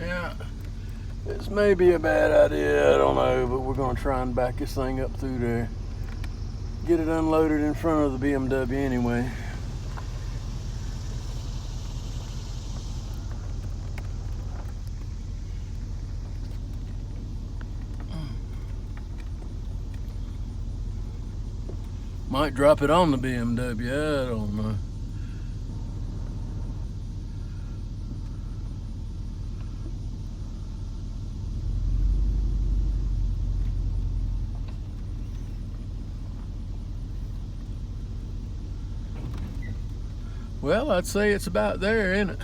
Yeah, this may be a bad idea, I don't know, but we're gonna try and back this thing up through there. Get it unloaded in front of the BMW anyway. Might drop it on the BMW, I don't know. Well, I'd say it's about there, isn't it?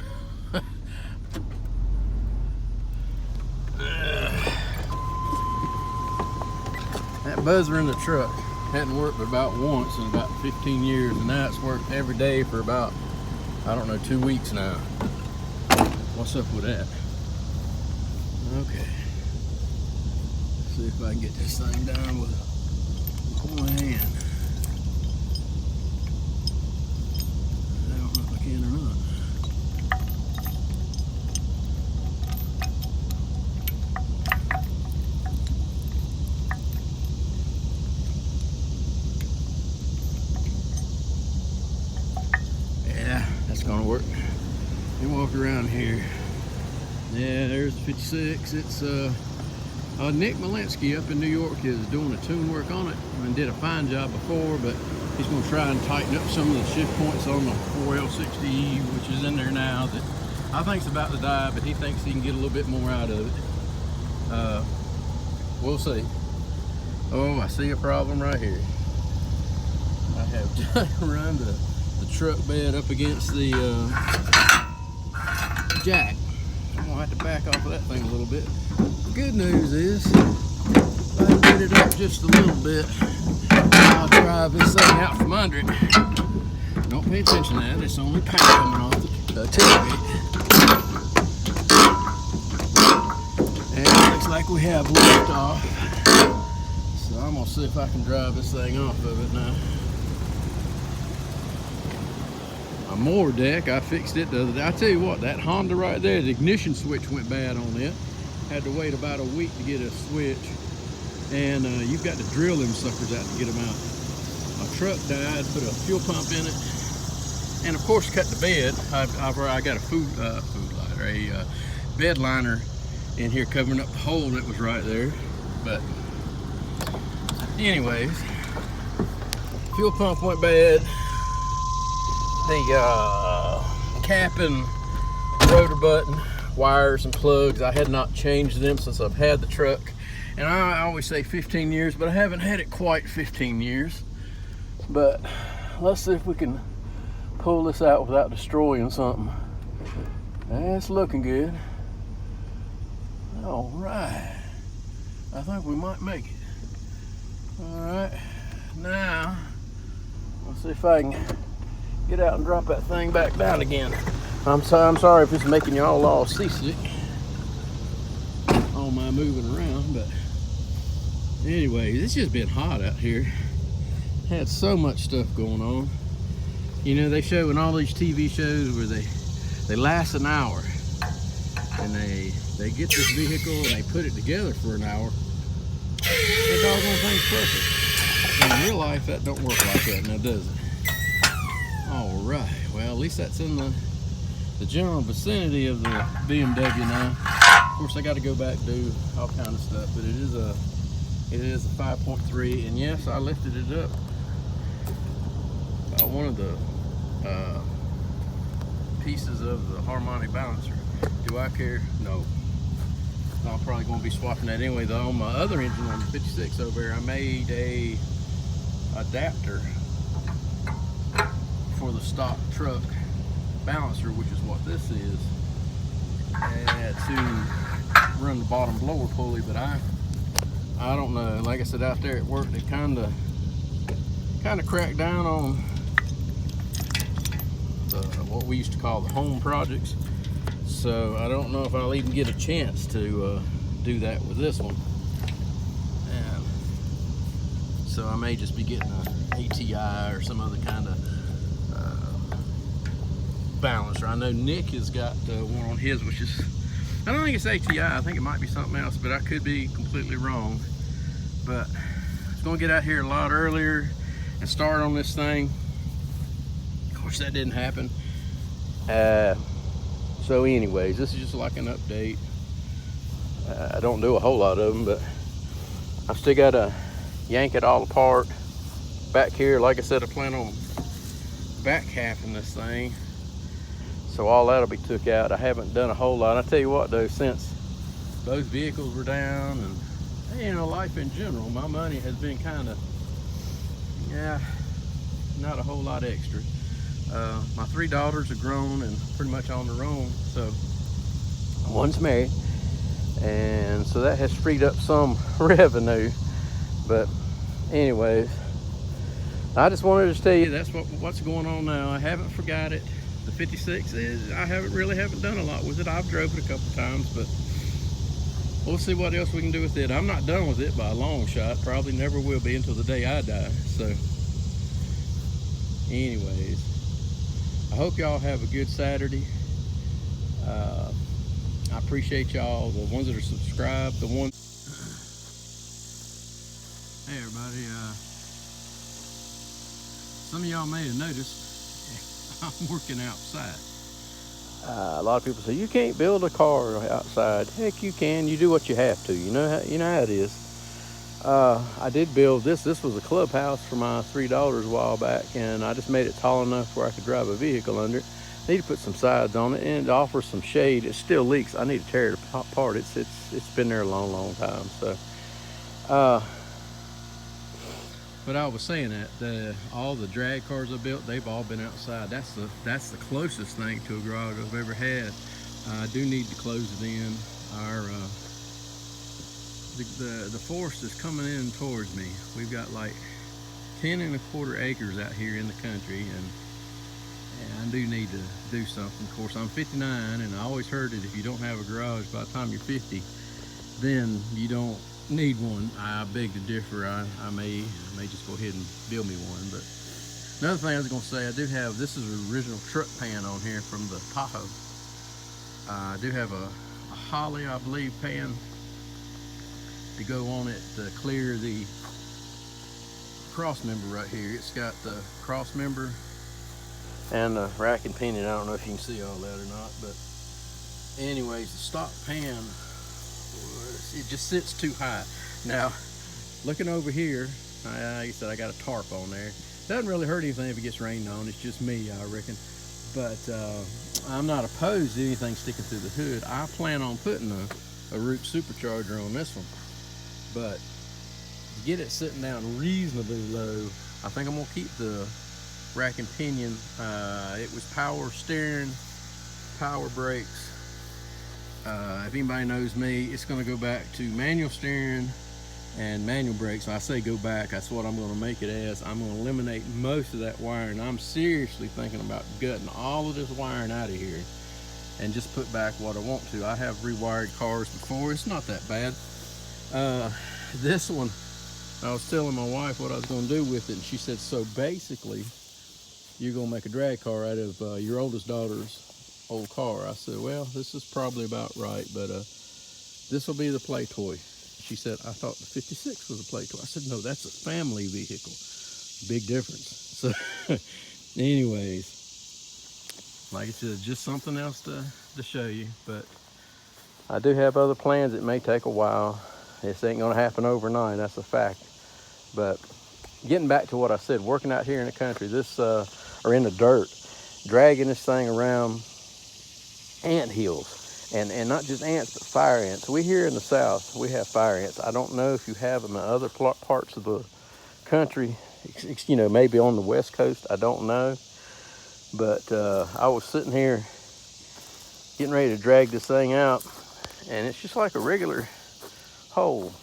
That buzzer in the truck hadn't worked but about once in about 15 years, and now it's worked every day for about, I don't know, 2 weeks now. What's up with that? Okay. Let's see if I can get this thing down with one hand. I don't know if I can or not. Gonna work. You walk around here. Yeah, there's the 56. It's Nick Malinsky up in New York is doing a tune work on it and did a fine job before, but he's gonna try and tighten up some of the shift points on the 4L60E, which is in there now, that I think's about to die, but he thinks he can get a little bit more out of it. We'll see. Oh, I see a problem right here. I have run the truck bed up against the jack. I'm gonna have to back off of that thing a little bit. The good news is, if I can get it up just a little bit, I'll drive this thing out from under it. Don't pay attention to that, it's only paint coming off the tailgate. And it looks like we have lift off. So I'm gonna see if I can drive this thing off of it now. Mower deck, I fixed it the other day. I tell you what, that Honda right there, the ignition switch went bad on it. Had to wait about a week to get a switch, and you've got to drill them suckers out to get them out. My truck died, put a fuel pump in it, and of course cut the bed. I got a food lighter, a bed liner in here covering up the hole that was right there. But anyways, fuel pump went bad. The cap and rotor button, wires and plugs, I had not changed them since I've had the truck. And I always say 15 years, but I haven't had it quite 15 years. But let's see if we can pull this out without destroying something. That's looking good. All right. I think we might make it. All right. Now, let's see if I can get out and drop that thing back down again. I'm sorry if it's making y'all all seasick on my moving around, but anyways, it's just been hot out here. Had so much stuff going on. You know, they show in all these TV shows where they last an hour, and they get this vehicle and they put it together for an hour. That doggone thing's perfect. In real life, that don't work like that now, does it? All right, well, at least that's in the general vicinity of the BMW now. Of course, I got to go back and do all kind of stuff, but it is a 5.3, and yes, I lifted it up by one of the pieces of the harmonic balancer. Do I care? No. I'm probably going to be swapping that anyway, though. On my other engine, on the 56 over there, I made a adapter for the stock truck balancer, which is what this is, to run the bottom blower pulley. But I don't know, like I said, out there at work they kind of cracked down on what we used to call the home projects, so I don't know if I'll even get a chance to do that with this one. And so I may just be getting a ATI or some other kind of balancer. I know Nick has got one on his, which is I don't think it's ATI. I think it might be something else, but I could be completely wrong. But I was gonna get out here a lot earlier and start on this thing. Of course, that didn't happen. So anyways, this is just like an update. I don't do a whole lot of them, but I still gotta yank it all apart. Back here, like I said, I plan on back halving this thing. So all that'll be took out. I haven't done a whole lot. I tell you what though, since those vehicles were down and you know, life in general, my money has been kind of, yeah, not a whole lot extra. My 3 daughters are grown and pretty much on their own, so one's married, and so that has freed up some revenue. But anyways, I just wanted to tell you that's what's going on now. I haven't forgot it. The 56 is, I haven't done a lot with it. I've drove it a couple times, but we'll see what else we can do with it. I'm not done with it by a long shot. Probably never will be until the day I die. So anyways, I hope y'all have a good Saturday. I appreciate y'all, the ones that are subscribed, the ones. Hey everybody, some of y'all may have noticed I'm working outside. A lot of people say you can't build a car outside. Heck, you can. You do what you have to. You know how it is. I did build this. This was a clubhouse for my 3 daughters a while back, and I just made it tall enough where I could drive a vehicle under it. Need to put some sides on it and to offer some shade. It still leaks. I need to tear it apart. It's been there a long time. So, but I was saying that all the drag cars I built, they've all been outside. That's the closest thing to a garage I've ever had. I do need to close it in. Our the forest is coming in towards me. We've got like 10.25 acres out here in the country, and I do need to do something. Of course, I'm 59, and I always heard that if you don't have a garage by the time you're 50, then you don't need one. I beg to differ. I may just go ahead and build me one. But another thing I was going to say, I do have, this is an original truck pan on here from the Tahoe. I do have a Holly, I believe, pan to go on it to clear the cross member right here. It's got the cross member and the rack and pinion. I don't know if you can see all that or not, but anyways, the stock pan, it just sits too high. Now, looking over here, like I said, I got a tarp on there. Doesn't really hurt anything if it gets rained on. It's just me, I reckon. But I'm not opposed to anything sticking through the hood. I plan on putting a root supercharger on this one, but to get it sitting down reasonably low, I think I'm gonna keep the rack and pinion. It was power steering, power brakes. If anybody knows me, it's going to go back to manual steering and manual brakes. I say go back, that's what I'm going to make it as. I'm going to eliminate most of that wiring. I'm seriously thinking about gutting all of this wiring out of here and just put back what I want to. I have rewired cars before. It's not that bad. This one, I was telling my wife what I was going to do with it, and she said, so basically you're going to make a drag car out of your oldest daughter's old car. I said, well, this is probably about right, but this will be the play toy. She said, I thought the 56 was a play toy. I said, no, that's a family vehicle. Big difference. So anyways, like I said, just something else to show you. But I do have other plans. It may take a while. This ain't gonna happen overnight, that's a fact. But getting back to what I said, working out here in the country, this or in the dirt, dragging this thing around ant hills, and not just ants, but fire ants. We here in the South, we have fire ants. I don't know if you have them in other parts of the country, you know, maybe on the West Coast, I don't know. But I was sitting here getting ready to drag this thing out, and it's just like a regular hole.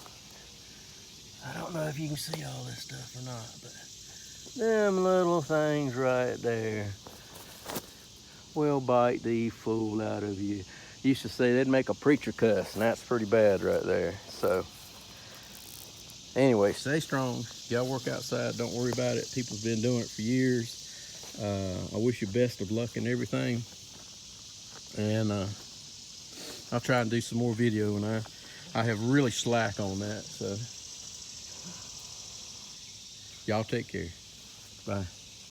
I don't know if you can see all this stuff or not, but them little things right there will bite the fool out of you. Used to say they'd make a preacher cuss, and that's pretty bad right there. So anyway, stay strong. Y'all work outside, don't worry about it. People have been doing it for years. I wish you best of luck in everything, and I'll try and do some more video, and I have really slack on that. So y'all take care. Bye.